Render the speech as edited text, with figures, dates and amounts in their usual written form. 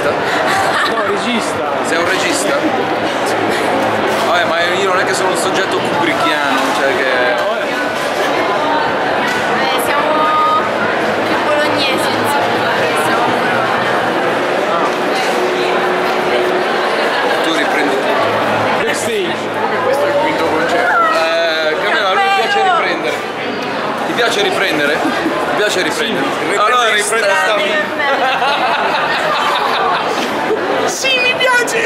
regista? No, regista. Sei un regista? Vabbè, ma io non è che sono un soggetto kubrickiano, cioè che... Siamo più bolognesi, insomma, che siamo Tu riprendi tutto. Backstage. Questo è il quinto concerto. Camilla, a lui piace riprendere. Ti piace riprendere? Ti piace riprendere? Allora riprendi sta... Sì, mi piace!